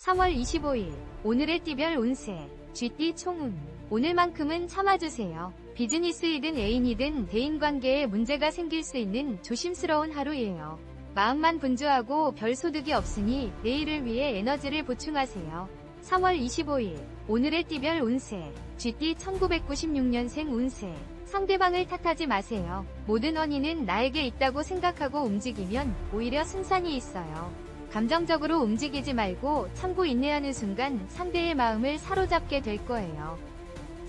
3월 25일 오늘의 띠별 운세 쥐띠 총운. 오늘만큼은 참아주세요. 비즈니스이든 애인이든 대인관계에 문제가 생길 수 있는 조심스러운 하루예요. 마음만 분주하고 별 소득이 없으니 내일을 위해 에너지를 보충하세요. 3월 25일 오늘의 띠별 운세 쥐띠 1996년생 운세. 상대방을 탓하지 마세요. 모든 원인은 나에게 있다고 생각하고 움직이면 오히려 승산이 있어요. 감정적으로 움직이지 말고 참고 인내하는 순간 상대의 마음을 사로잡게 될 거예요.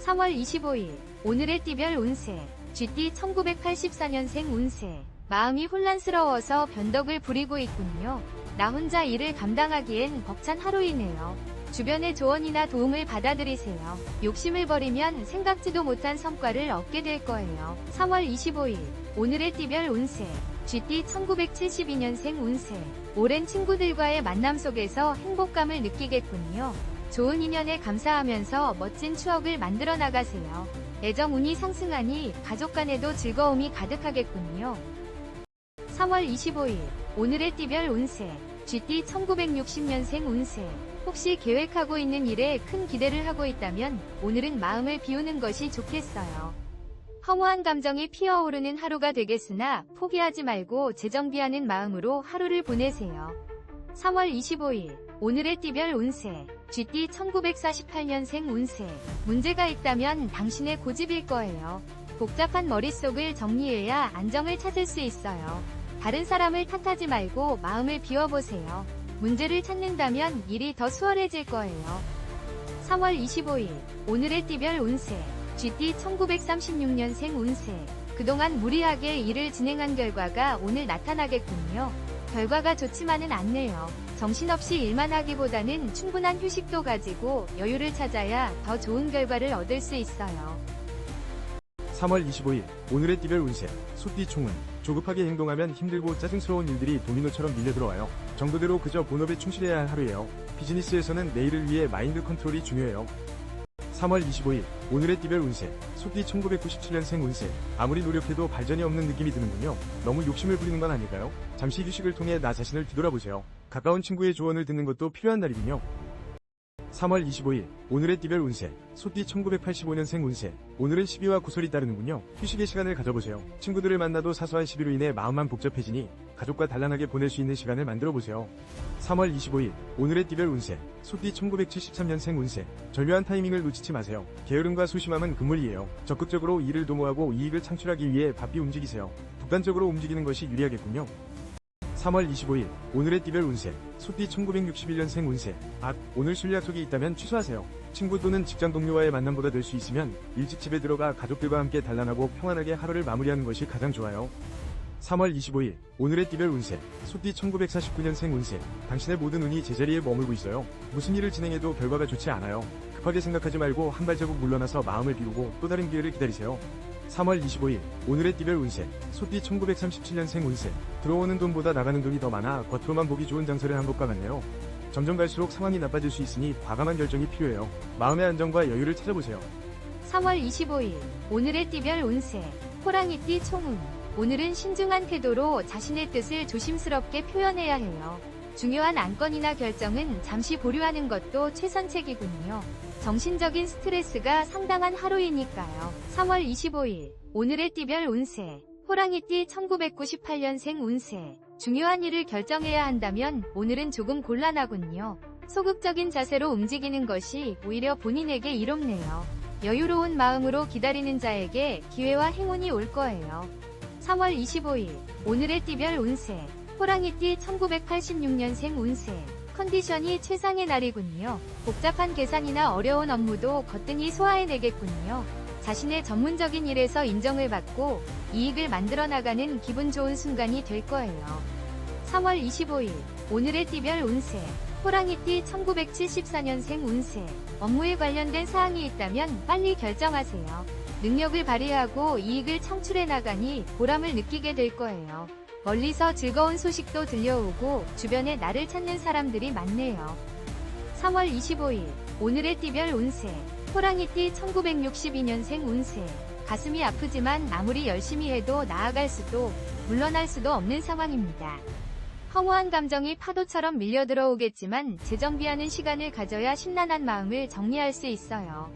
3월 25일 오늘의 띠별 운세 쥐띠 1984년생 운세. 마음이 혼란스러워서 변덕을 부리고 있군요. 나 혼자 일을 감당하기엔 벅찬 하루이네요. 주변의 조언이나 도움을 받아들이세요. 욕심을 버리면 생각지도 못한 성과를 얻게 될 거예요. 3월 25일 오늘의 띠별 운세 쥐띠 1972년생 운세. 오랜 친구들과의 만남 속에서 행복감을 느끼겠군요. 좋은 인연에 감사하면서 멋진 추억을 만들어 나가세요. 애정운이 상승하니 가족 간에도 즐거움이 가득하겠군요. 3월 25일 오늘의 띠별 운세 쥐띠 1960년생 운세. 혹시 계획하고 있는 일에 큰 기대를 하고 있다면 오늘은 마음을 비우는 것이 좋겠어요. 허무한 감정이 피어오르는 하루가 되겠으나 포기하지 말고 재정비하는 마음으로 하루를 보내세요. 3월 25일 오늘의 띠별 운세 쥐띠 1948년생 운세. 문제가 있다면 당신의 고집일 거예요. 복잡한 머릿속을 정리해야 안정을 찾을 수 있어요. 다른 사람을 탓하지 말고 마음을 비워보세요. 문제를 찾는다면 일이 더 수월해질 거예요. 3월 25일 오늘의 띠별 운세 쥐띠 1936년생 운세. 그동안 무리하게 일을 진행한 결과가 오늘 나타나겠군요. 결과가 좋지만은 않네요. 정신없이 일만 하기보다는 충분한 휴식도 가지고 여유를 찾아야 더 좋은 결과를 얻을 수 있어요. 3월 25일 오늘의 띠별 운세 소띠 총운. 조급하게 행동하면 힘들고 짜증스러운 일들이 도미노처럼 밀려들어와요. 정도대로 그저 본업에 충실해야 할 하루예요. 비즈니스에서는 내일을 위해 마인드 컨트롤이 중요해요. 3월 25일 오늘의 띠별 운세 소띠 1997년생 운세. 아무리 노력해도 발전이 없는 느낌이 드는군요. 너무 욕심을 부리는 건 아닐까요? 잠시 휴식을 통해 나 자신을 뒤돌아보세요. 가까운 친구의 조언을 듣는 것도 필요한 날이군요. 3월 25일 오늘의 띠별 운세 소띠 1985년생 운세. 오늘은 시비와 구설이 따르는군요. 휴식의 시간을 가져보세요. 친구들을 만나도 사소한 시비로 인해 마음만 복잡해지니 가족과 단란하게 보낼 수 있는 시간을 만들어보세요. 3월 25일 오늘의 띠별 운세 소띠 1973년생 운세. 절묘한 타이밍을 놓치지 마세요. 게으름과 소심함은 금물이에요. 적극적으로 일을 도모하고 이익을 창출하기 위해 바삐 움직이세요. 독단적으로 움직이는 것이 유리하겠군요. 3월 25일 오늘의 띠별 운세 소띠 1961년생 운세. 오늘 술 약속이 있다면 취소하세요. 친구 또는 직장 동료와의 만남보다 될 수 있으면 일찍 집에 들어가 가족들과 함께 단란하고 평안하게 하루를 마무리하는 것이 가장 좋아요. 3월 25일 오늘의 띠별 운세 소띠 1949년생 운세. 당신의 모든 운이 제자리에 머물고 있어요. 무슨 일을 진행해도 결과가 좋지 않아요. 급하게 생각하지 말고 한 발자국 물러나서 마음을 비우고 또 다른 기회를 기다리세요. 3월 25일 오늘의 띠별 운세 소띠 1937년생 운세. 들어오는 돈보다 나가는 돈이 더 많아 겉으로만 보기 좋은 장소를 한 것과 같네요. 점점 갈수록 상황이 나빠질 수 있으니 과감한 결정이 필요해요. 마음의 안정과 여유를 찾아보세요. 3월 25일 오늘의 띠별 운세 호랑이띠 총운. 오늘은 신중한 태도로 자신의 뜻을 조심스럽게 표현해야 해요. 중요한 안건이나 결정은 잠시 보류하는 것도 최선책이군요. 정신적인 스트레스가 상당한 하루이니까요. 3월 25일 오늘의 띠별 운세 호랑이띠 1998년생 운세. 중요한 일을 결정해야 한다면 오늘은 조금 곤란하군요. 소극적인 자세로 움직이는 것이 오히려 본인에게 이롭네요. 여유로운 마음으로 기다리는 자에게 기회와 행운이 올 거예요. 3월 25일 오늘의 띠별 운세 호랑이띠 1986년생 운세. 컨디션이 최상의 날이군요. 복잡한 계산이나 어려운 업무도 거뜬히 소화해내겠군요. 자신의 전문적인 일에서 인정을 받고 이익을 만들어 나가는 기분 좋은 순간이 될 거예요. 3월 25일 오늘의 띠별 운세 호랑이띠 1974년생 운세. 업무에 관련된 사항이 있다면 빨리 결정하세요. 능력을 발휘하고 이익을 창출해 나가니 보람을 느끼게 될 거예요. 멀리서 즐거운 소식도 들려오고 주변에 나를 찾는 사람들이 많네요. 3월 25일 오늘의 띠별 운세 호랑이띠 1962년생 운세. 가슴이 아프지만 아무리 열심히 해도 나아갈 수도 물러날 수도 없는 상황입니다. 허무한 감정이 파도처럼 밀려들어오겠지만 재정비하는 시간을 가져야 심란한 마음을 정리할 수 있어요.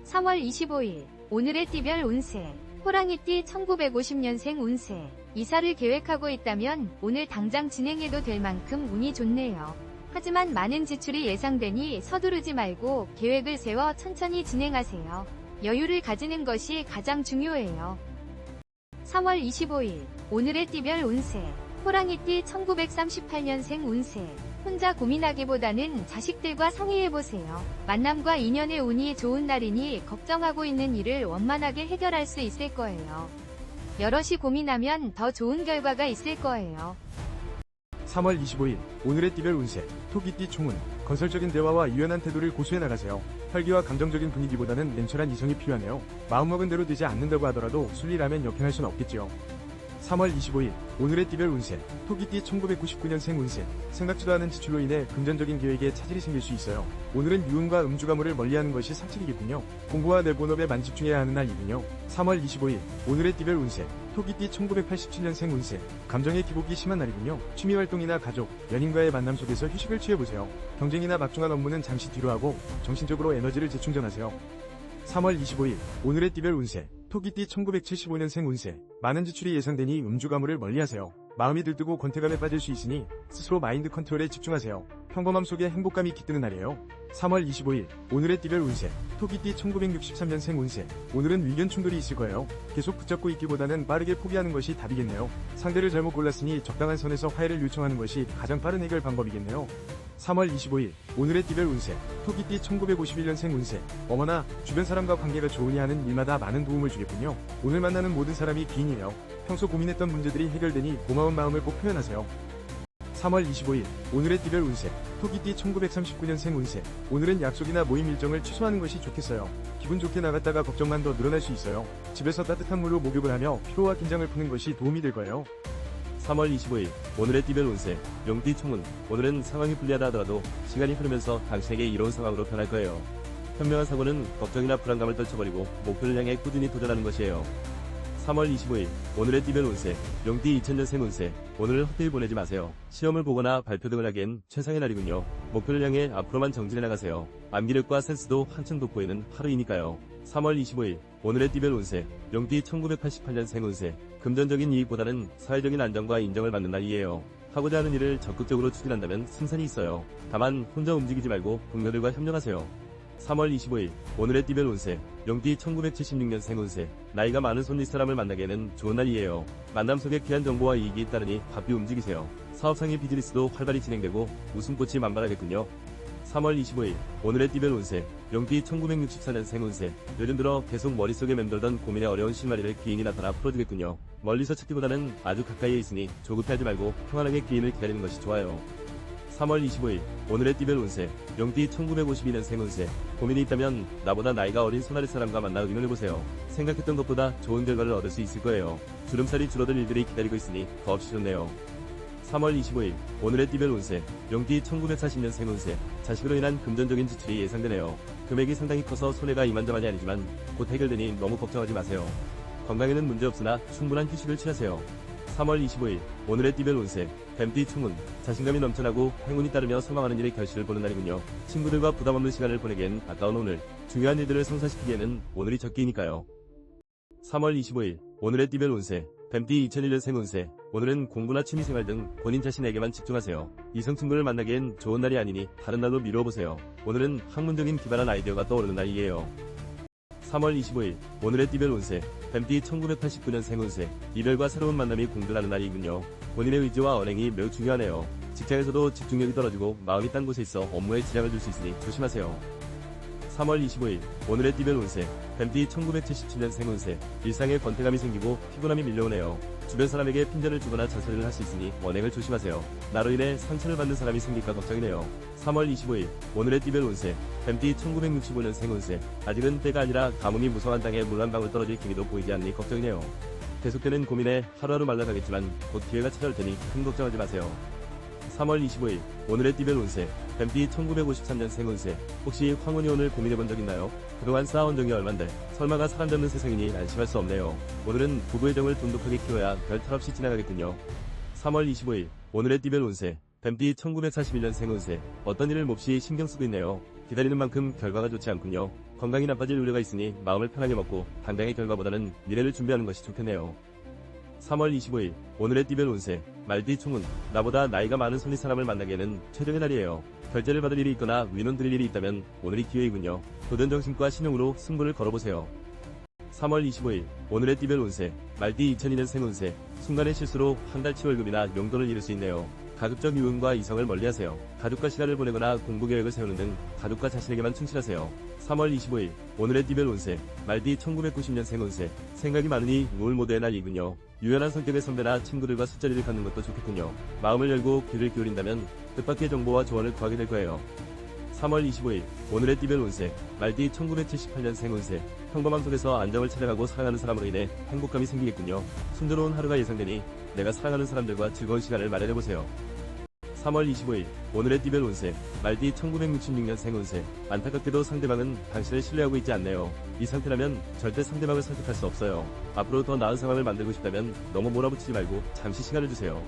3월 25일 오늘의 띠별 운세 호랑이띠 1950년생 운세 이사를 계획하고 있다면 오늘 당장 진행해도 될 만큼 운이 좋네요. 하지만 많은 지출이 예상되니 서두르지 말고 계획을 세워 천천히 진행하세요. 여유를 가지는 것이 가장 중요해요. 3월 25일 오늘의 띠별 운세 호랑이띠 1938년생 운세 혼자 고민하기보다는 자식들과 상의해보세요. 만남과 인연의 운이 좋은 날이니 걱정하고 있는 일을 원만하게 해결할 수 있을 거예요. 여럿이 고민하면 더 좋은 결과가 있을 거예요. 3월 25일 오늘의 띠별 운세 토끼띠 총운 건설적인 대화와 유연한 태도를 고수해 나가세요. 활기와 감정적인 분위기보다는 냉철한 이성이 필요하네요. 마음먹은 대로 되지 않는다고 하더라도 순리라면 역행할 수는 없겠지요. 3월 25일 오늘의 띠별 운세 토끼띠 1999년생 운세 생각지도 않은 지출로 인해 금전적인 계획에 차질이 생길 수 있어요. 오늘은 유흥과 음주가물을 멀리하는 것이 상책이겠군요. 공부와 내 본업에 만 집중해야 하는 날이군요. 3월 25일 오늘의 띠별 운세 토끼띠 1987년생 운세 감정의 기복이 심한 날이군요. 취미활동이나 가족, 연인과의 만남 속에서 휴식을 취해보세요. 경쟁이나 막중한 업무는 잠시 뒤로 하고 정신적으로 에너지를 재충전하세요. 3월 25일 오늘의 띠별 운세 토끼띠 1975년생 운세 많은 지출이 예상되니 음주가물을 멀리하세요. 마음이 들뜨고 권태감에 빠질 수 있으니 스스로 마인드 컨트롤에 집중하세요. 평범함 속에 행복감이 깃드는 날이에요. 3월 25일 오늘의 띠별 운세 토끼띠 1963년생 운세 오늘은 의견 충돌이 있을 거예요. 계속 붙잡고 있기보다는 빠르게 포기하는 것이 답이겠네요. 상대를 잘못 골랐으니 적당한 선에서 화해를 요청하는 것이 가장 빠른 해결 방법이겠네요. 3월 25일 오늘의 띠별 운세 토끼띠 1951년생 운세 어머나 주변 사람과 관계가 좋으니 하는 일마다 많은 도움을 주겠군요. 오늘 만나는 모든 사람이 귀인이에요. 평소 고민했던 문제들이 해결되니 고마운 마음을 꼭 표현하세요. 3월 25일 오늘의 띠별 운세 토끼띠 1939년생 운세 오늘은 약속이나 모임 일정을 취소하는 것이 좋겠어요. 기분 좋게 나갔다가 걱정만 더 늘어날 수 있어요. 집에서 따뜻한 물로 목욕을 하며 피로와 긴장을 푸는 것이 도움이 될 거예요. 3월 25일 오늘의 띠별 운세 용띠 총운 오늘은 상황이 불리하다 하더라도 시간이 흐르면서 당신에게 이로운 상황으로 변할 거예요. 현명한 사고는 걱정이나 불안감을 떨쳐버리고 목표를 향해 꾸준히 도전하는 것이에요. 3월 25일 오늘의 띠별 운세 용띠 2000년생 운세 오늘을 헛되이 보내지 마세요. 시험을 보거나 발표 등을 하기엔 최상의 날이군요. 목표를 향해 앞으로만 정진해 나가세요. 암기력과 센스도 한층 돋보이는 하루이니까요. 3월 25일 오늘의 띠별 운세 용띠 1988년생 운세 금전적인 이익보다는 사회적인 안정과 인정을 받는 날이에요. 하고자 하는 일을 적극적으로 추진한다면 승산이 있어요. 다만 혼자 움직이지 말고 동료들과 협력하세요. 3월 25일 오늘의 띠별 운세 용띠 1976년생 운세 나이가 많은 손윗 사람을 만나기에는 좋은 날이에요. 만남 속에 귀한 정보와 이익이 잇따르니 바삐 움직이세요. 사업상의 비즈니스도 활발히 진행되고 웃음꽃이 만발하겠군요. 3월 25일 오늘의 띠별 운세 용띠 1964년생 운세 요즘 들어 계속 머릿속에 맴돌던 고민의 어려운 실마리를 귀인이 나타나 풀어주겠군요. 멀리서 찾기보다는 아주 가까이에 있으니 조급해하지 말고 평안하게 귀인을 기다리는 것이 좋아요. 3월 25일 오늘의 띠별 운세 용띠 1952년생 운세 고민이 있다면 나보다 나이가 어린 손아래 사람과 만나 의논해보세요. 생각했던 것보다 좋은 결과를 얻을 수 있을 거예요. 주름살이 줄어들 일들이 기다리고 있으니 더없이 좋네요. 3월 25일 오늘의 띠별 운세 용띠 1940년생 운세 자식으로 인한 금전적인 지출이 예상되네요. 금액이 상당히 커서 손해가 이만저만이 아니지만 곧 해결되니 너무 걱정하지 마세요. 건강에는 문제없으나 충분한 휴식을 취하세요. 3월 25일 오늘의 띠별 운세 뱀띠 충운 자신감이 넘쳐나고 행운이 따르며 소망하는 일의 결실을 보는 날이군요. 친구들과 부담없는 시간을 보내기엔 아까운 오늘 중요한 일들을 성사시키기에는 오늘이 적기니까요. 3월 25일 오늘의 띠별 운세 뱀띠 2001년생 운세 오늘은 공부나 취미생활 등 본인 자신에게만 집중하세요. 이성 친구를 만나기엔 좋은 날이 아니니 다른 날로 미루어보세요. 오늘은 학문적인 기발한 아이디어가 떠오르는 날이에요. 3월 25일 오늘의 띠별 운세 뱀띠 1989년생 운세 이별과 새로운 만남이 공존하는 날이군요. 본인의 의지와 언행이 매우 중요하네요. 직장에서도 집중력이 떨어지고 마음이 딴 곳에 있어 업무에 지장을 줄 수 있으니 조심하세요. 3월 25일 오늘의 띠별 운세 뱀띠 1977년생 운세 일상에 권태감이 생기고 피곤함이 밀려오네요. 주변 사람에게 핀잔을 주거나 잔소리를 할 수 있으니 언행을 조심하세요. 나로 인해 상처를 받는 사람이 생길까 걱정이네요. 3월 25일 오늘의 띠별 운세 뱀띠 1965년생 운세 아직은 때가 아니라 가뭄이 무성한 땅에 물 한 방울 떨어질 기미도 보이지 않니 걱정이네요. 계속되는 고민에 하루하루 말라가겠지만 곧 기회가 찾아올 테니 큰 걱정하지 마세요. 3월 25일 오늘의 띠별 운세 뱀띠 1953년생 운세 혹시 황혼이 오늘 고민해본 적 있나요? 그동안 쌓아온 정이 얼만데 설마가 사람 잡는 세상이니 안심할 수 없네요. 오늘은 부부의 정을 돈독하게 키워야 별 탈 없이 지나가겠군요. 3월 25일 오늘의 띠별 운세. 뱀띠 1941년 생운세. 어떤 일을 몹시 신경 쓰고 있네요. 기다리는 만큼 결과가 좋지 않군요. 건강이 나빠질 우려가 있으니 마음을 편하게 먹고 당장의 결과보다는 미래를 준비하는 것이 좋겠네요. 3월 25일 오늘의 띠별 운세. 말띠 총운. 나보다 나이가 많은 선리 사람을 만나기에는 최적의 날이에요. 결제를 받을 일이 있거나 위론 드릴 일이 있다면 오늘이 기회이군요. 도전정신과 신용으로 승부를 걸어보세요. 3월 25일 오늘의 띠별 운세. 말띠 2002년 생운세. 순간의 실수로 한 달치 월급이나 용돈을 잃을 수 있네요. 가급적 유흥과 이성을 멀리하세요. 가족과 시간을 보내거나 공부 계획을 세우는 등 가족과 자신에게만 충실하세요. 3월 25일 오늘의 띠별 운세. 말띠 1990년 생운세. 생각이 많으니 우울 모드의 날이군요. 유연한 성격의 선배나 친구들과 술자리를 갖는 것도 좋겠군요. 마음을 열고 귀를 기울인다면 뜻밖의 정보와 조언을 구하게 될 거예요. 3월 25일 오늘의 띠별 운세. 말띠 1978년 생운세. 평범함 속에서 안정을 찾아가고 사랑하는 사람으로 인해 행복감이 생기겠군요. 순조로운 하루가 예상되니 내가 사랑하는 사람들과 즐거운 시간을 마련해보세요. 3월 25일 오늘의 띠별 운세. 말띠 1966년 생운세. 안타깝게도 상대방은 당신을 신뢰하고 있지 않네요. 이 상태라면 절대 상대방을 설득할 수 없어요. 앞으로 더 나은 상황을 만들고 싶다면 너무 몰아붙이지 말고 잠시 시간을 주세요.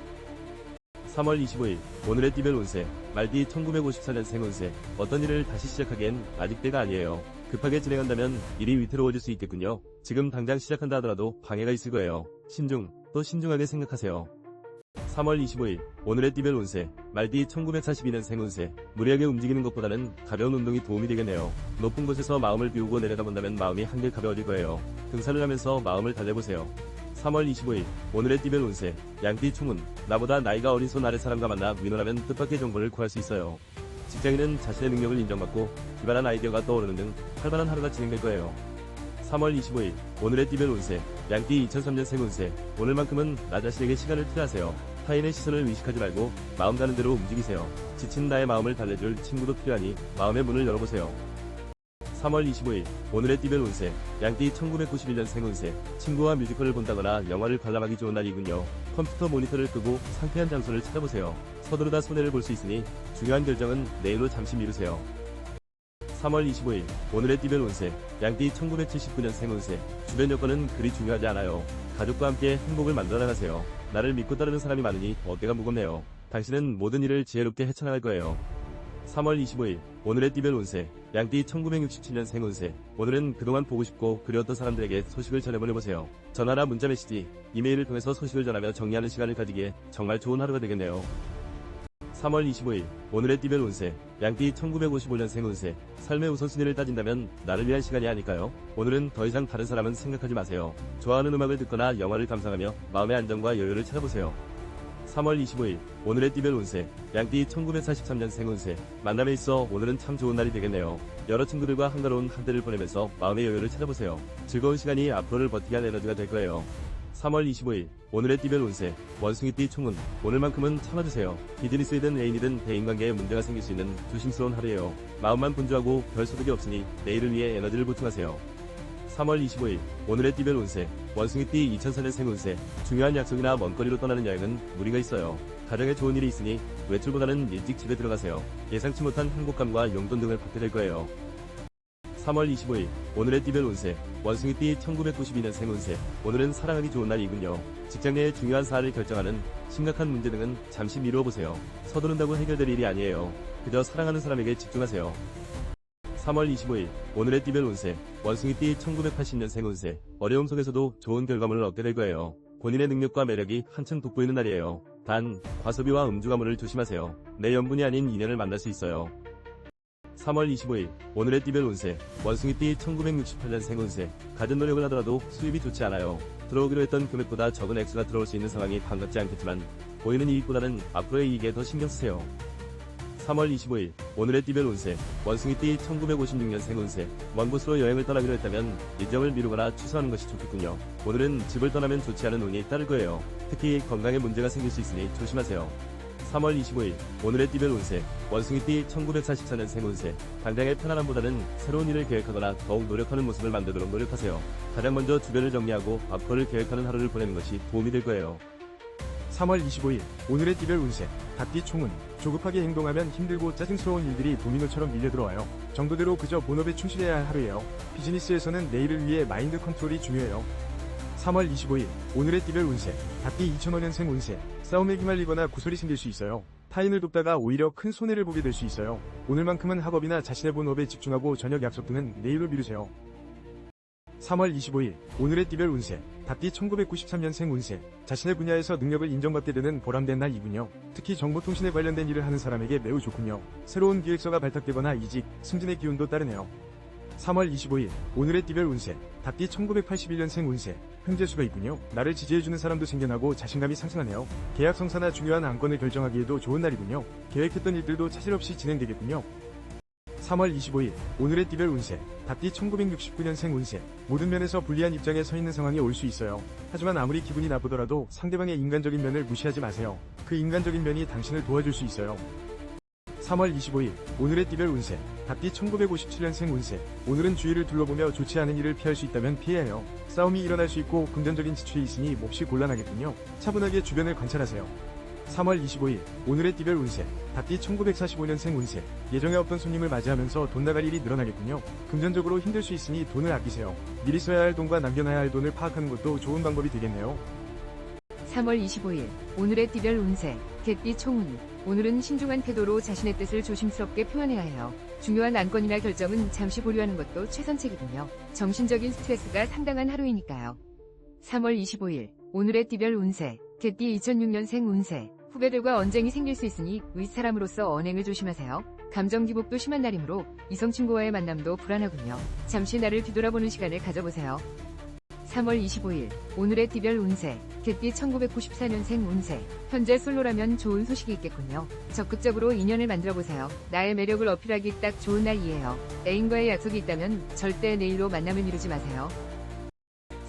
3월 25일 오늘의 띠별 운세. 말띠 1954년 생운세. 어떤 일을 다시 시작하기엔 아직 때가 아니에요. 급하게 진행한다면 일이 위태로워질 수 있겠군요. 지금 당장 시작한다 하더라도 방해가 있을 거예요. 또 신중하게 생각하세요. 3월 25일 오늘의 띠별 운세. 말띠 1942년 생운세. 무리하게 움직이는 것보다는 가벼운 운동이 도움이 되겠네요. 높은 곳에서 마음을 비우고 내려다본다면 마음이 한결 가벼워질 거예요. 등산을 하면서 마음을 달래보세요. 3월 25일 오늘의 띠별 운세. 양띠 총운. 나보다 나이가 어린 손 아래 사람과 만나 의논하면 뜻밖의 정보를 구할 수 있어요. 직장인은 자신의 능력을 인정받고 기발한 아이디어가 떠오르는 등 활발한 하루가 진행될 거예요. 3월 25일 오늘의 띠별 운세. 양띠 2003년 생운세. 오늘만큼은 나 자신에게 시간을 투자하세요. 타인의 시선을 의식하지 말고 마음 가는 대로 움직이세요. 지친 나의 마음을 달래줄 친구도 필요하니 마음의 문을 열어보세요. 3월 25일 오늘의 띠별 운세. 양띠 1991년 생운세. 친구와 뮤지컬을 본다거나 영화를 관람하기 좋은 날이군요. 컴퓨터 모니터를 끄고 상쾌한 장소를 찾아보세요. 서두르다 손해를 볼 수 있으니 중요한 결정은 내일로 잠시 미루세요. 3월 25일 오늘의 띠별 운세. 양띠 1979년 생운세. 주변 여건은 그리 중요하지 않아요. 가족과 함께 행복을 만들어 나가세요. 나를 믿고 따르는 사람이 많으니 어깨가 무겁네요. 당신은 모든 일을 지혜롭게 헤쳐나갈 거예요. 3월 25일 오늘의 띠별 운세. 양띠 1967년 생운세. 오늘은 그동안 보고 싶고 그리웠던 사람들에게 소식을 전해보내보세요. 전화나 문자 메시지, 이메일을 통해서 소식을 전하며 정리하는 시간을 가지기에 정말 좋은 하루가 되겠네요. 3월 25일 오늘의 띠별 운세. 양띠 1955년 생운세. 삶의 우선순위를 따진다면 나를 위한 시간이 아닐까요? 오늘은 더 이상 다른 사람은 생각하지 마세요. 좋아하는 음악을 듣거나 영화를 감상하며 마음의 안정과 여유를 찾아보세요. 3월 25일 오늘의 띠별 운세. 양띠 1943년 생운세. 만남에 있어 오늘은 참 좋은 날이 되겠네요. 여러 친구들과 한가로운 한때를 보내면서 마음의 여유를 찾아보세요. 즐거운 시간이 앞으로를 버티게 할 에너지가 될 거예요. 3월 25일 오늘의 띠별 운세. 원숭이띠 총운. 오늘만큼은 참아주세요. 비즈니스이든 애인이든 대인관계에 문제가 생길 수 있는 조심스러운 하루예요. 마음만 분주하고 별 소득이 없으니 내일을 위해 에너지를 보충하세요. 3월 25일 오늘의 띠별 운세. 원숭이띠 2004년 생운세. 중요한 약속이나 먼거리로 떠나는 여행은 무리가 있어요. 가정에 좋은 일이 있으니 외출보다는 일찍 집에 들어가세요. 예상치 못한 행복감과 용돈 등을 받게 될 거예요. 3월 25일 오늘의 띠별 운세. 원숭이띠 1992년 생운세. 오늘은 사랑하기 좋은 날이군요. 직장 내의 중요한 사안을 결정하는 심각한 문제 등은 잠시 미루어보세요. 서두른다고 해결될 일이 아니에요. 그저 사랑하는 사람에게 집중하세요. 3월 25일 오늘의 띠별 운세. 원숭이띠 1980년 생운세. 어려움 속에서도 좋은 결과물을 얻게 될 거예요. 본인의 능력과 매력이 한층 돋보이는 날이에요. 단 과소비와 음주 가물을 조심하세요. 내 연분이 아닌 인연을 만날 수 있어요. 3월 25일 오늘의 띠별 운세. 원숭이띠 1968년 생운세. 갖은 노력을 하더라도 수입이 좋지 않아요. 들어오기로 했던 금액보다 적은 액수가 들어올 수 있는 상황이 반갑지 않겠지만 보이는 이익보다는 앞으로의 이익에 더 신경 쓰세요. 3월 25일 오늘의 띠별 운세. 원숭이띠 1956년 생운세. 먼 곳으로 여행을 떠나기로 했다면 일정을 미루거나 취소하는 것이 좋겠군요. 오늘은 집을 떠나면 좋지 않은 운이 따를 거예요. 특히 건강에 문제가 생길 수 있으니 조심하세요. 3월 25일 오늘의 띠별 운세. 원숭이띠 1944년 생운세. 당장의 편안함보다는 새로운 일을 계획하거나 더욱 노력하는 모습을 만들도록 노력하세요. 가장 먼저 주변을 정리하고 앞으로를 계획하는 하루를 보내는 것이 도움이 될 거예요. 3월 25일 오늘의 띠별 운세. 닭띠 총운. 조급하게 행동하면 힘들고 짜증스러운 일들이 도미노처럼 밀려들어와요. 정도대로 그저 본업에 충실해야 할 하루예요. 비즈니스에서는 내일을 위해 마인드 컨트롤이 중요해요. 3월 25일 오늘의 띠별 운세 닭띠 2005년생 운세 싸움에 휘말리거나 구설이 생길 수 있어요. 타인을 돕다가 오히려 큰 손해를 보게 될 수 있어요. 오늘만큼은 학업이나 자신의 본업에 집중하고 저녁 약속 등은 내일로 미루세요. 3월 25일 오늘의 띠별 운세 닭띠 1993년생 운세 자신의 분야에서 능력을 인정받게 되는 보람된 날이군요. 특히 정보통신에 관련된 일을 하는 사람에게 매우 좋군요. 새로운 기획서가 발탁되거나 이직, 승진의 기운도 따르네요. 3월 25일 오늘의 띠별 운세 닭띠 1981년생 운세 횡재수가 있군요. 나를 지지해주는 사람도 생겨나고 자신감이 상승하네요. 계약 성사나 중요한 안건을 결정하기에도 좋은 날이군요. 계획했던 일들도 차질 없이 진행되겠군요. 3월 25일 오늘의 띠별 운세 닭띠 1969년생 운세 모든 면에서 불리한 입장에 서 있는 상황이 올 수 있어요. 하지만 아무리 기분이 나쁘더라도 상대방의 인간적인 면을 무시하지 마세요. 그 인간적인 면이 당신을 도와줄 수 있어요. 3월 25일 오늘의 띠별 운세 닭띠 1957년생 운세 오늘은 주위를 둘러보며 좋지 않은 일을 피할 수 있다면 피해야 해요. 싸움이 일어날 수 있고 금전적인 지출이 있으니 몹시 곤란하겠군요. 차분하게 주변을 관찰하세요. 3월 25일 오늘의 띠별 운세 닭띠 1945년생 운세 예정에 없던 손님을 맞이하면서 돈 나갈 일이 늘어나겠군요. 금전적으로 힘들 수 있으니 돈을 아끼세요. 미리 써야 할 돈과 남겨놔야 할 돈을 파악하는 것도 좋은 방법이 되겠네요. 3월 25일 오늘의 띠별 운세 개띠 총운 오늘은 신중한 태도로 자신의 뜻을 조심스럽게 표현해야 해요. 중요한 안건이나 결정은 잠시 보류하는 것도 최선책이군요. 정신적인 스트레스가 상당한 하루이니까요. 3월 25일 오늘의 띠별 운세 개띠 2006년생 운세 후배들과 언쟁이 생길 수 있으니 윗사람으로서 언행을 조심하세요. 감정 기복도 심한 날이므로 이성 친구와의 만남도 불안하군요. 잠시 나를 뒤돌아보는 시간을 가져보세요. 3월 25일 오늘의 띠별 운세 개띠 1994년생 운세 현재 솔로라면 좋은 소식이 있겠군요. 적극적으로 인연을 만들어보세요. 나의 매력을 어필하기 딱 좋은 날이에요. 애인과의 약속이 있다면 절대 내일로 만남을 미루지 마세요.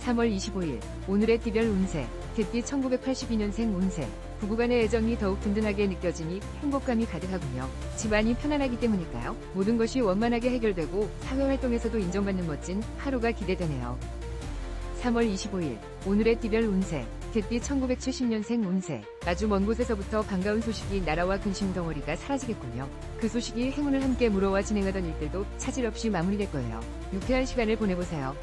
3월 25일 오늘의 띠별 운세 개띠 1982년생 운세 부부간의 애정이 더욱 든든하게 느껴지니 행복감이 가득하군요. 집안이 편안하기 때문일까요? 모든 것이 원만하게 해결되고 사회활동에서도 인정받는 멋진 하루가 기대되네요. 3월 25일 오늘의 띠별 운세 개띠 1970년생 운세 아주 먼 곳에서부터 반가운 소식이 날아와 근심 덩어리가 사라지겠군요. 그 소식이 행운을 함께 물어와 진행하던 일들도 차질 없이 마무리될 거예요. 유쾌한 시간을 보내보세요.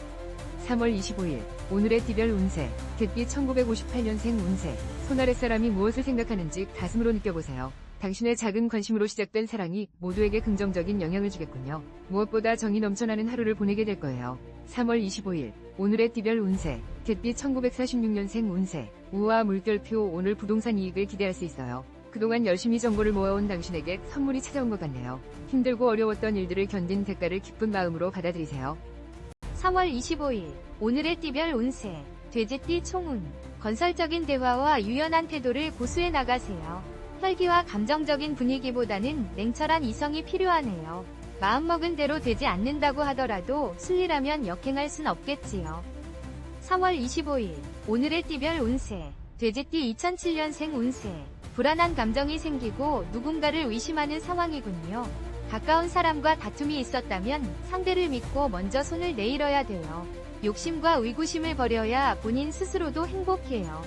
3월 25일 오늘의 띠별 운세 개띠 1958년생 운세 손아랫 사람이 무엇을 생각하는지 가슴으로 느껴보세요. 당신의 작은 관심으로 시작된 사랑이 모두에게 긍정적인 영향을 주겠군요. 무엇보다 정이 넘쳐나는 하루를 보내게 될 거예요. 3월 25일 오늘의 띠별 운세 개띠 1946년생 운세 우와 물결표 오늘 부동산 이익을 기대할 수 있어요. 그동안 열심히 정보를 모아온 당신에게 선물이 찾아온 것 같네요. 힘들고 어려웠던 일들을 견딘 대가를 기쁜 마음으로 받아들이세요. 3월 25일 오늘의 띠별 운세 돼지띠 총운 건설적인 대화와 유연한 태도를 고수해 나가세요. 혈기와 감정적인 분위기보다는 냉철한 이성이 필요하네요. 마음먹은 대로 되지 않는다고 하더라도 순리라면 역행할 순 없겠지요. 3월 25일 오늘의 띠별 운세 돼지띠 2007년생 운세 불안한 감정이 생기고 누군가를 의심하는 상황이군요. 가까운 사람과 다툼이 있었다면 상대를 믿고 먼저 손을 내밀어야 돼요. 욕심과 의구심을 버려야 본인 스스로도 행복해요.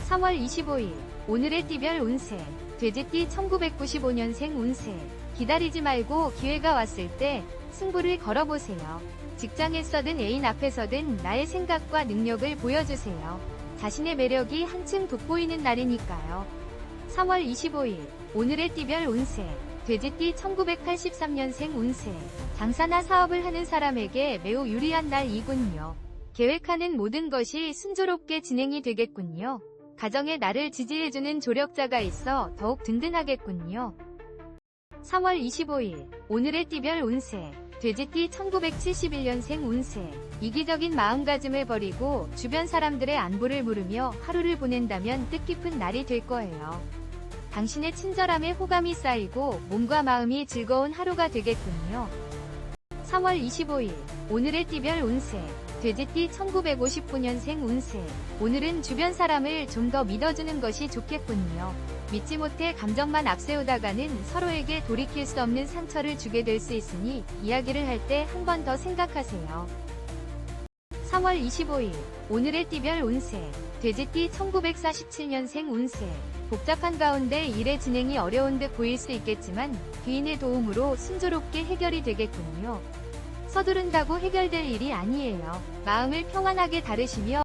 3월 25일 오늘의 띠별 운세 돼지띠 1995년생 운세 기다리지 말고 기회가 왔을 때 승부를 걸어보세요. 직장에서든 애인 앞에서든 나의 생각과 능력을 보여주세요. 자신의 매력이 한층 돋보이는 날이니까요. 3월 25일 오늘의 띠별 운세 돼지띠 1983년생 운세 장사나 사업을 하는 사람에게 매우 유리한 날이군요. 계획하는 모든 것이 순조롭게 진행이 되겠군요. 가정에 나를 지지해주는 조력자가 있어 더욱 든든하겠군요. 3월 25일 오늘의 띠별 운세 돼지띠 1971년생 운세 이기적인 마음가짐을 버리고 주변 사람들의 안부를 물으며 하루를 보낸다면 뜻깊은 날이 될 거예요. 당신의 친절함에 호감이 쌓이고 몸과 마음이 즐거운 하루가 되겠군요. 3월 25일 오늘의 띠별 운세 돼지띠 1959년생 운세 오늘은 주변 사람을 좀 더 믿어주는 것이 좋겠군요. 믿지 못해 감정만 앞세우다가는 서로에게 돌이킬 수 없는 상처를 주게 될 수 있으니 이야기를 할 때 한 번 더 생각하세요. 3월 25일 오늘의 띠별 운세 돼지띠 1947년생 운세 복잡한 가운데 일의 진행이 어려운 듯 보일 수 있겠지만 귀인의 도움으로 순조롭게 해결이 되겠군요. 서두른다고 해결될 일이 아니에요. 마음을 평안하게 다루시며